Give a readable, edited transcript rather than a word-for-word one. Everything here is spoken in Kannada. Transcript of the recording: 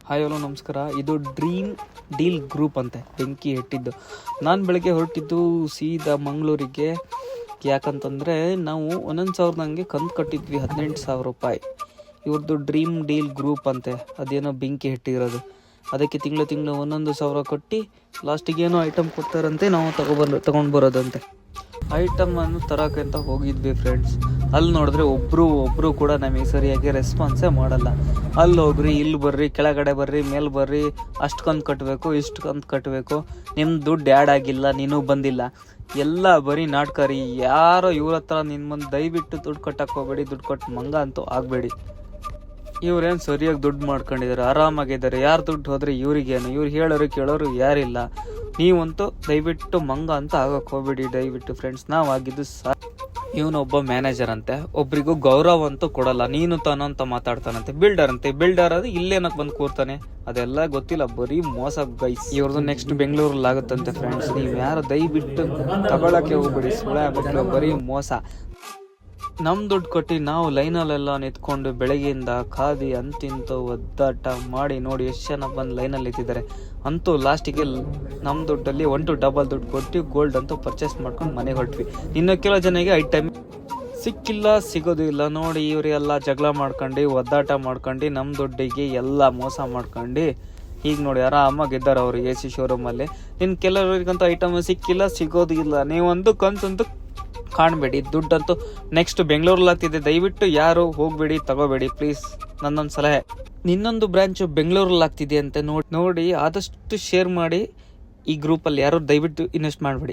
ಹಾಯ್ ಹಲೋ ನಮಸ್ಕಾರ. ಇದು ಡ್ರೀಮ್ ಡೀಲ್ ಗ್ರೂಪ್ ಅಂತೆ ಬೆಂಕಿ ಇಟ್ಟಿದ್ದು. ನಾನು ಬೆಳಗ್ಗೆ ಹೊರಟಿದ್ದು ಸೀದಾ ಮಂಗಳೂರಿಗೆ. ಯಾಕಂತಂದರೆ ನಾವು 11,000 ನಂಗೆ ಕಂತು ಕಟ್ಟಿದ್ವಿ, 18,000 ರೂಪಾಯಿ. ಇವ್ರದ್ದು ಡ್ರೀಮ್ ಡೀಲ್ ಗ್ರೂಪ್ ಅಂತೆ, ಅದೇನೋ ಬೆಂಕಿ ಇಟ್ಟಿರೋದು. ಅದಕ್ಕೆ ತಿಂಗಳು 1,000 ಕಟ್ಟಿ ಲಾಸ್ಟಿಗೆ ಏನೋ ಐಟಮ್ ಕೊಡ್ತಾರಂತೆ, ನಾವು ತಗೊಂಡು ಬರೋದಂತೆ. ಐಟಮನ್ನು ತರೋಕೆ ಅಂತ ಹೋಗಿದ್ವಿ ಫ್ರೆಂಡ್ಸ್. ಅಲ್ಲಿ ನೋಡಿದ್ರೆ ಒಬ್ಬರು ಕೂಡ ನಮಗೆ ಸರಿಯಾಗಿ ರೆಸ್ಪಾನ್ಸೇ ಮಾಡಲ್ಲ. ಅಲ್ಲಿ ಹೋಗ್ರಿ, ಇಲ್ಲಿ ಬರ್ರಿ, ಕೆಳಗಡೆ ಬರ್ರಿ, ಮೇಲೆ ಬರ್ರಿ, ಅಷ್ಟು ಕಂತು ಕಟ್ಟಬೇಕು, ಇಷ್ಟು ಕಂತು ಕಟ್ಟಬೇಕು, ನಿಮ್ಮ ದುಡ್ಡು ಆ್ಯಡ್ ಆಗಿಲ್ಲ, ನೀನು ಬಂದಿಲ್ಲ, ಎಲ್ಲ ಬರೀ ನಾಟಕ ರೀ. ಯಾರೋ ಇವ್ರ ಹತ್ರ ನಿನ್ನ ಮುಂದೆ ದಯವಿಟ್ಟು ದುಡ್ಡು ಕಟ್ಟಕ್ಕೆ ಹೋಗಬೇಡಿ, ದುಡ್ಡು ಕೊಟ್ಟು ಮಂಗ ಅಂತೂ ಆಗಬೇಡಿ. ಇವ್ರೇನು ಸರಿಯಾಗಿ ದುಡ್ಡು ಮಾಡ್ಕೊಂಡಿದ್ದಾರೆ, ಆರಾಮಾಗಿದ್ದಾರೆ. ಯಾರು ದುಡ್ಡು ಹೋದರೆ ಇವ್ರಿಗೇನು, ಇವ್ರು ಹೇಳೋರು ಕೇಳೋರು ಯಾರಿಲ್ಲ. ನೀವಂತೂ ದಯವಿಟ್ಟು ಮಂಗ ಅಂತ ಆಗಕ್ಕೆ ಹೋಗ್ಬೇಡಿ ದಯವಿಟ್ಟು ಫ್ರೆಂಡ್ಸ್. ನಾವಾಗಿದ್ದು ಇವನೊಬ್ಬ ಮ್ಯಾನೇಜರ್ ಅಂತೆ, ಒಬ್ರಿಗೂ ಗೌರವ ಅಂತೂ ಕೊಡಲ್ಲ, ನೀನು ತಾನು ಅಂತ ಮಾತಾಡ್ತಾನಂತೆ. ಬಿಲ್ಡರ್ ಅದು ಇಲ್ಲೇನಕ್ಕೆ ಬಂದು ಕೂರ್ತಾನೆ, ಅದೆಲ್ಲ ಗೊತ್ತಿಲ್ಲ, ಬರೀ ಮೋಸ ಗೈಸ್. ಇವ್ರದ್ದು ನೆಕ್ಸ್ಟ್ ಬೆಂಗಳೂರಲ್ಲಿ ಆಗುತ್ತಂತೆ ಫ್ರೆಂಡ್ಸ್. ನೀವು ಯಾರು ದಯವಿಟ್ಟು ತಗೊಳಕ್ಕೆ ಹೋಗ್ಬೇಡಿ, ಸುಳ್ಳ ಮಕ್ಕಳು, ಬರೀ ಮೋಸ. ನಮ್ಮ ದುಡ್ಡು ಕೊಟ್ಟು ನಾವು ಲೈನಲ್ಲೆಲ್ಲ ನಿಂತ್ಕೊಂಡು ಬೆಳಗ್ಗೆಯಿಂದ ಕಾದಿ ಅಂತಿಂತು ಒದ್ದಾಟ ಮಾಡಿ ನೋಡಿ ಎಷ್ಟು ಜನ ಬಂದು ಲೈನಲ್ಲಿ ನಿಂತಿದ್ದಾರೆ. ಅಂತೂ ಲಾಸ್ಟಿಗೆ ನಮ್ಮ ದುಡ್ಡಲ್ಲಿ 1 to double ದುಡ್ಡು ಕೊಟ್ಟು ಗೋಲ್ಡ್ ಅಂತೂ ಪರ್ಚೇಸ್ ಮಾಡ್ಕೊಂಡು ಮನೆಗೆ ಹೊರಟ್ವಿ. ಇನ್ನು ಕೆಲವು ಜನಕ್ಕೆ ಐಟಮ್ ಸಿಕ್ಕಿಲ್ಲ, ಸಿಗೋದು ಇಲ್ಲ. ನೋಡಿ ಇವರೆಲ್ಲ ಜಗಳ ಮಾಡ್ಕೊಂಡು ಒದ್ದಾಟ ಮಾಡ್ಕೊಂಡು ನಮ್ಮ ದುಡ್ಡಿಗೆ ಎಲ್ಲ ಮೋಸ ಮಾಡ್ಕೊಂಡು ಈಗ ನೋಡಿ ಆರಾಮಾಗಿದ್ದಾರೆ ಅವರು AC ಶೋರೂಮಲ್ಲಿ. ಇನ್ನು ಕೆಲವರಿಗಂತೂ ಐಟಮ್ ಸಿಕ್ಕಿಲ್ಲ, ಸಿಗೋದು ಇಲ್ಲ. ನೀವೊಂದು ಕನ್ಸಂತೂ ಕಾಣಬೇಡಿ. ದುಡ್ಡಂತೂ ನೆಕ್ಸ್ಟ್ ಬೆಂಗಳೂರಲ್ಲಿ ಆಗ್ತಿದೆ, ದಯವಿಟ್ಟು ಯಾರು ಹೋಗಬೇಡಿ, ತಗೋಬೇಡಿ ಪ್ಲೀಸ್. ನನ್ನೊಂದು ಸಲಹೆ, ಇನ್ನೊಂದು ಬ್ರಾಂಚು ಬೆಂಗಳೂರಲ್ಲಿ ಆಗ್ತಿದೆ ಅಂತ ನೋಡಿ ಆದಷ್ಟು ಶೇರ್ ಮಾಡಿ. ಈ ಗ್ರೂಪಲ್ಲಿ ಯಾರು ದಯವಿಟ್ಟು ಇನ್ವೆಸ್ಟ್ ಮಾಡಬೇಡಿ.